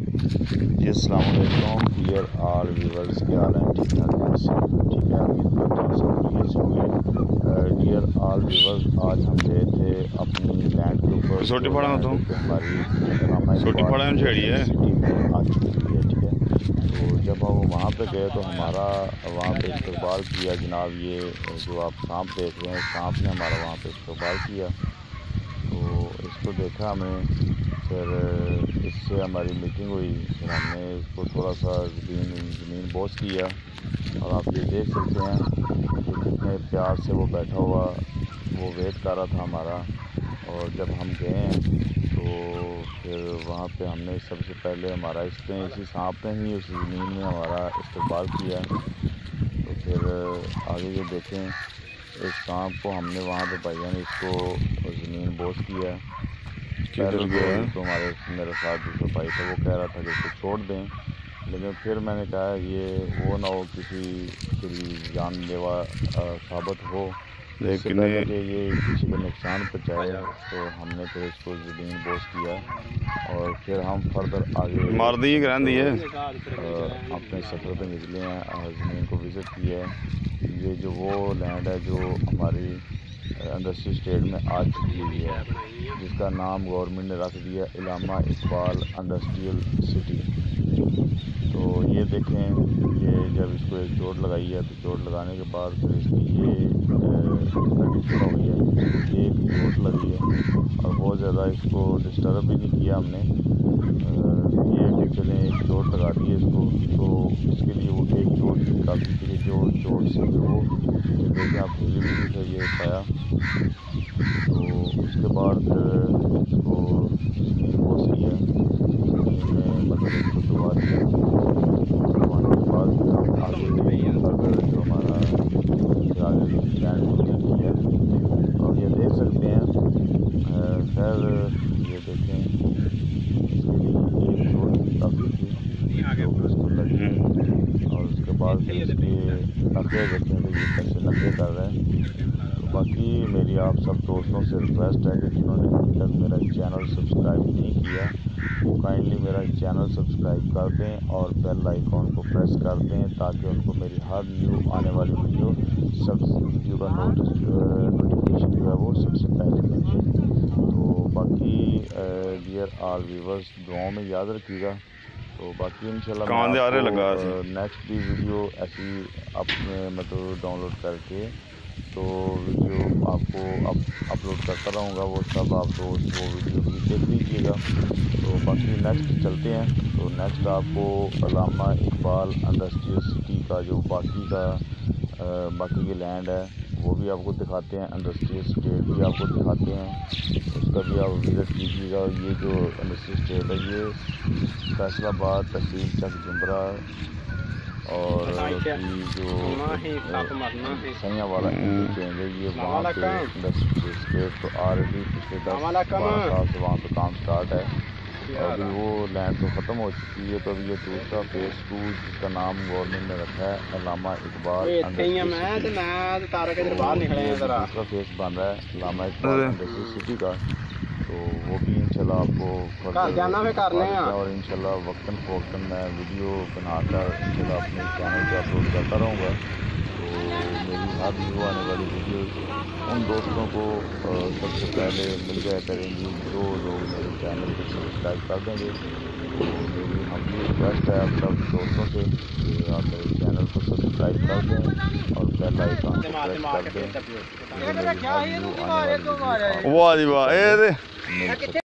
جی السلام علیکم ڈیئر آل ویورز، کیا حال ہیں؟ ٹھیک ٹھاک ہیں؟ ٹھیک ہے، امید کرتا ہوں سب خیریت سے ہوں گے۔ ڈیئر آل ویورز، آج ہم گئے تھے اپنی لینڈ کے اوپر سوٹی پڑا ہوں تو ہماری علامہ سوٹی پڑا ہوں جھیڑی ہے سٹی میں آ چکی ہے، ٹھیک ہے۔ تو جب ہم وہاں پہ گئے تو ہمارا وہاں پہ استقبال کیا جناب، یہ جو آپ سانپ دیکھ رہے ہیں، سانپ نے ہمارا وہاں پہ استقبال کیا۔ تو اس کو دیکھا ہم نے، پھر اس سے ہماری میٹنگ ہوئی، پھر ہم نے اس کو تھوڑا سا زمین بوس کیا، اور آپ یہ دیکھ سکتے ہیں کہ کتنے پیار سے وہ بیٹھا ہوا، وہ ویٹ کر رہا تھا ہمارا۔ اور جب ہم گئے ہیں تو پھر وہاں پہ ہم نے سب سے پہلے ہمارا اسی سانپ نے ہی اس زمین میں ہمارا استقبال کیا۔ تو پھر آگے یہ دیکھیں، اس سانپ کو ہم نے وہاں پہ بھائیوں نے اس کو زمین بوس کیا۔ پہلے تو میرے ساتھ دوسرا بھائی تھا، وہ کہہ رہا تھا کہ اس کو چھوڑ دیں، لیکن پھر میں نے کہا یہ وہ نہ ہو کسی کے لیے جان لیوا ثابت ہو، اس سے پہلے کہ یہ کسی کو نقصان پہنچائے، تو ہم نے پھر اس کو زمین بوس کیا، اور پھر ہم فردر آگے اپنے سفر پہ نکلے ہیں، زمین کو وزٹ کیا ہے۔ یہ جو وہ لینڈ ہے جو ہماری انڈسٹری اسٹیٹ میں آ چکی ہوئی ہے، جس کا نام گورنمنٹ نے رکھ دیا علامہ اقبال انڈسٹریل سٹی۔ تو یہ دیکھیں، یہ جب اس کو ایک چوٹ لگائی ہے، تو چوٹ لگانے کے بعد پھر اس کی یہ کنڈیشن ہو گئی ہے، ایک چوٹ لگی ہے، اور بہت زیادہ اس کو ڈسٹرب بھی نہیں کیا ہم نے، یہ کہ چلیں ایک چوٹ لگا دی ہے اس کو، تو اس کے لیے وہ ایک چوٹ بھی کافی تھی کہ جو چوٹ سے جو وہ دیکھیں آپ ہیلی بھی نہیں تھا یہ پایا۔ تو اس کے بعد پھر اس کو زمین بوس کیا، زمین میں مطلب اس کو دبا دیا، دبانے کے بعد پھر ہم آگے فردر جو ہمارا آگے لینڈ کو وزٹ کیا، اور یہ دیکھ سکتے ہیں۔ خیر یہ دیکھیں، اس کے لیے ایک چوٹ بھی کافی تھی جو کہ اس کو لگی، اور اس کے بعد پھر اس کے نخرے دیکھیں کہ یہ کیسے نخرے کر رہے ہیں۔ تو باقی میری آپ سب دوستوں سے ریکویسٹ ہے کہ جنہوں نے ابھی تک میرا چینل سبسکرائب نہیں کیا، وہ کائنڈلی میرا چینل سبسکرائب کر دیں اور بیل آئیکن کو پریس کر دیں، تاکہ ان کو میری ہر نیو آنے والی ویڈیو کا نوٹیفیکیشن جو ہے وہ سب سے پہلے مل جائے۔ تو باقی ڈیئر آل ویورز، دعاؤں میں یاد رکھیے گا۔ تو باقی انشاءاللہ میں آپ کو نیکسٹ بھی ویڈیو ایسی اپنے مطلب ڈاؤن لوڈ کر کے تو ویڈیو آپ کو اپلوڈ کرتا رہوں گا، وہ سب آپ دوست وہ ویڈیو بھی دیکھ لیجیے گا۔ تو باقی نیکسٹ چلتے ہیں، تو نیکسٹ آپ کو علامہ اقبال انڈسٹریل سٹی کا جو باقی کے لینڈ ہے وہ بھی آپ کو دکھاتے ہیں، انڈسٹریل اسٹیٹ بھی آپ کو دکھاتے ہیں، اس کا بھی آپ وزٹ کیجیے گا۔ یہ جو انڈسٹریل اسٹیٹ ہے یہ فیصل آباد تحصیل چک جمبرا اور جو سیاں والا انٹرچینج ہے، یہ وہاں پہ انڈسٹریل اسٹیٹ تو آلریڈی پچھلے 10-12 سال سے وہاں پہ کام سٹارٹ ہے، اور ابھی وہ لینڈ تو ختم ہو چکی ہے۔ تو ابھی یہ دوسرا فیز 2 جس کا نام گورنمنٹ نے رکھا ہے علامہ اقبال انڈسٹریل دوسرا فیز بن رہا ہے علامہ اقبال انڈسٹریل سٹی کا، تو وہ بھی انشاءاللہ آپ کو اور انشاءاللہ وقتاً فوقتاً میں ویڈیو بنا کر انشاءاللہ اپنے چینل پہ اپلوڈ کرتا رہوں گا۔ تو میری ہر نیو آنے والی ویڈیوز ان دوستوں کو سب سے پہلے مل جایا کریں گی جو لوگ میرے چینل کو سبسکرائب کر دیں گے۔ تو میری ہمبلی ریکویسٹ ہے آپ سب دوستوں سے کہ آپ میرے چینل کو سبسکرائب کر دیں اور بیل آئیکن کو پریس کر دیں، میری ہر نیو آنے والی ویڈیو